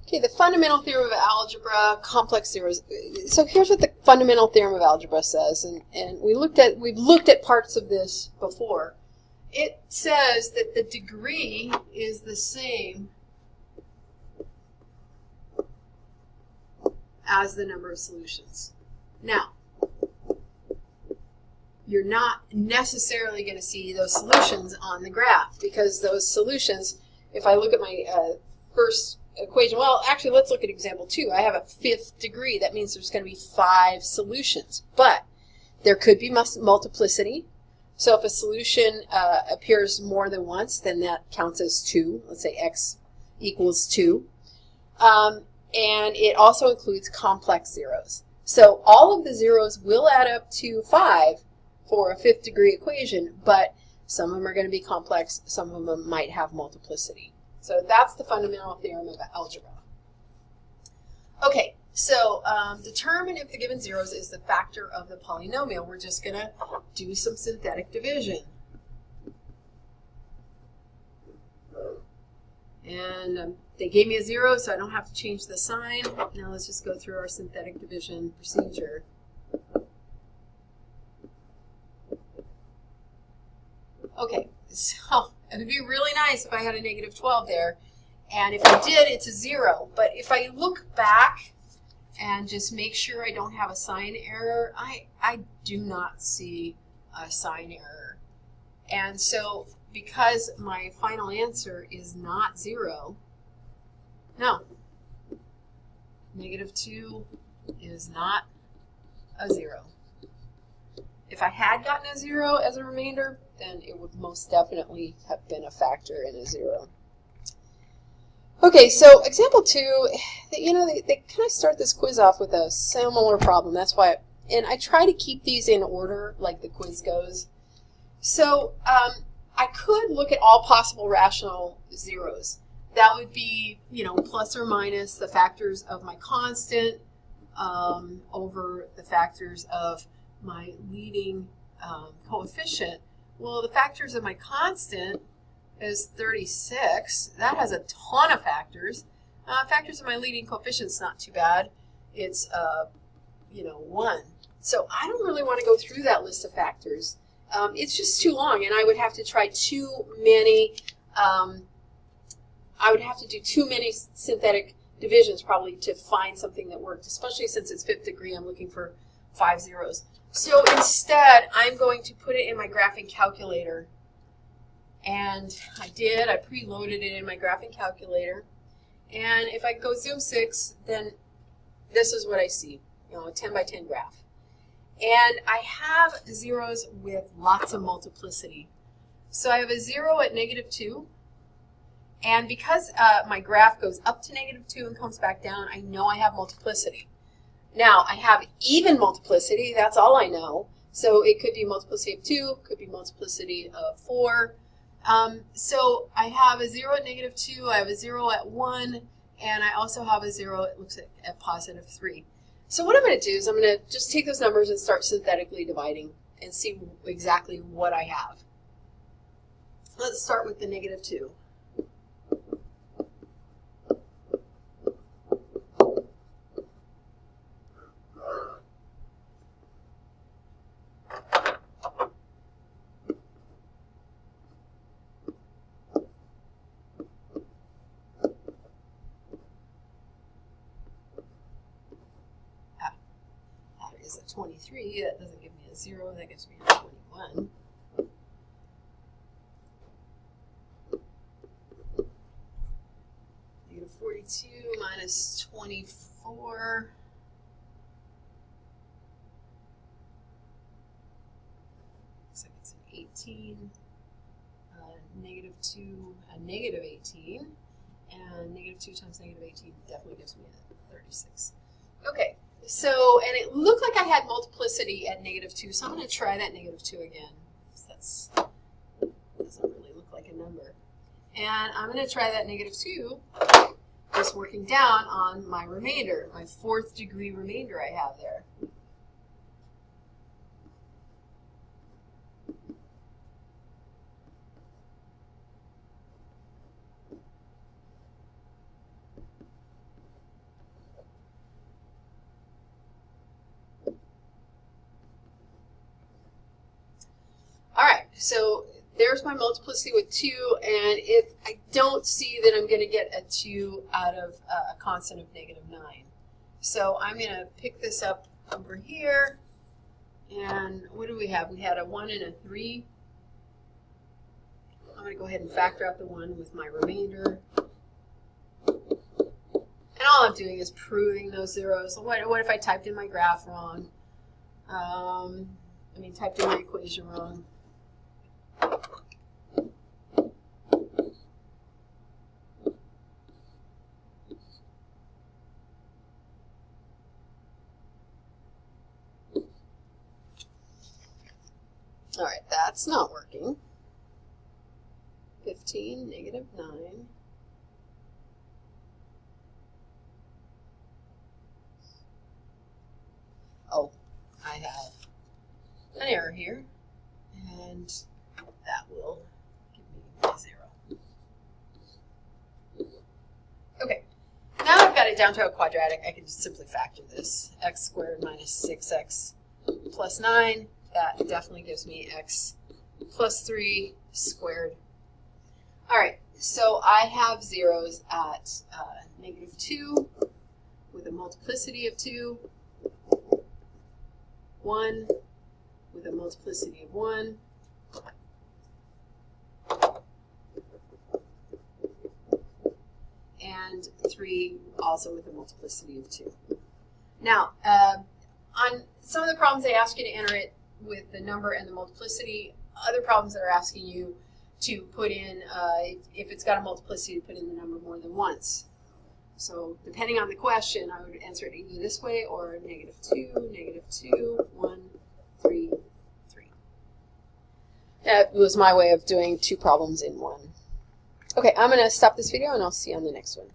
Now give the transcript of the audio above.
Okay, the fundamental theorem of algebra, complex zeros. So here's what the fundamental theorem of algebra says, and we've looked at parts of this before. It says that the degree is the same as the number of solutions. Now, you're not necessarily going to see those solutions on the graph, because those solutions, if I look at my first equation, well, actually, let's look at example 2. I have a 5th degree. That means there's going to be 5 solutions. But there could be multiplicity. So if a solution appears more than once, then that counts as 2. Let's say x equals 2. And it also includes complex zeros. So all of the zeros will add up to 5 for a 5th degree equation, but some of them are going to be complex, some of them might have multiplicity. So that's the fundamental theorem of algebra. Okay, so determine if the given zeros is the factor of the polynomial. We're just going to do some synthetic division. And they gave me a 0, so I don't have to change the sign. Now let's just go through our synthetic division procedure. Okay, so it would be really nice if I had a negative 12 there. And if I did, it's a 0. But if I look back and just make sure I don't have a sign error, I do not see a sign error. And so because my final answer is not 0, no, negative 2 is not a 0. If I had gotten a 0 as a remainder, then it would most definitely have been a factor in a 0. Okay, so example 2, they kind of start this quiz off with a similar problem. That's why, and I try to keep these in order like the quiz goes. So I could look at all possible rational zeros. That would be, plus or minus the factors of my constant over the factors of my leading coefficient. Well, the factors of my constant is 36. That has a ton of factors. Factors of my leading coefficient is not too bad. It's 1. So I don't really want to go through that list of factors. It's just too long, and I would have to try too many. I would have to do too many synthetic divisions probably to find something that worked, especially since it's 5th degree. I'm looking for 5 zeros. So instead, I'm going to put it in my graphing calculator. And I did. I preloaded it in my graphing calculator. And if I go zoom 6, then this is what I see, a 10 by 10 graph. And I have zeros with lots of multiplicity. So I have a 0 at negative 2. And because my graph goes up to negative 2 and comes back down, I know I have multiplicity. Now, I have even multiplicity. That's all I know. So it could be multiplicity of 2, could be multiplicity of 4. So I have a 0 at negative 2, I have a 0 at 1, and I also have a 0, it looks like, at positive 3. So what I'm going to do is I'm going to just take those numbers and start synthetically dividing and see exactly what I have. Let's start with the negative 2. Is a 23, that doesn't give me a 0, that gives me a 21. Negative 42 minus 24. Looks like it's an 18. Negative 2, a negative 18. And negative 2 times negative 18 definitely gives me a 36. Okay. So, and it looked like I had multiplicity at negative 2, so I'm going to try that negative 2 again. That doesn't really look like a number. And I'm going to try that negative 2, just working down on my remainder, my 4th degree remainder I have there. So there's my multiplicity with 2, and I don't see that I'm going to get a 2 out of a constant of -9. So I'm going to pick this up over here, and what do we have? We had a 1 and a 3. I'm going to go ahead and factor out the 1 with my remainder. And all I'm doing is proving those zeros. What if I typed in my graph wrong? Typed in my equation wrong. All right, that's not working. 15, -9. Oh, I have an error here, and that will give me a 0. Okay, now I've got it down to a quadratic. I can just simply factor this. X squared minus 6x plus 9. That definitely gives me x plus 3 squared. All right, so I have zeros at -2 with a multiplicity of 2, 1 with a multiplicity of 1, and 3 also with a multiplicity of 2. Now, on some of the problems, they ask you to enter it with the number and the multiplicity. Other problems that are asking you to put in, if it's got a multiplicity, to put in the number more than once. So depending on the question, I would answer it either this way or -2, -2, 1, 3, 3. That was my way of doing 2 problems in one. Okay, I'm going to stop this video and I'll see you on the next one.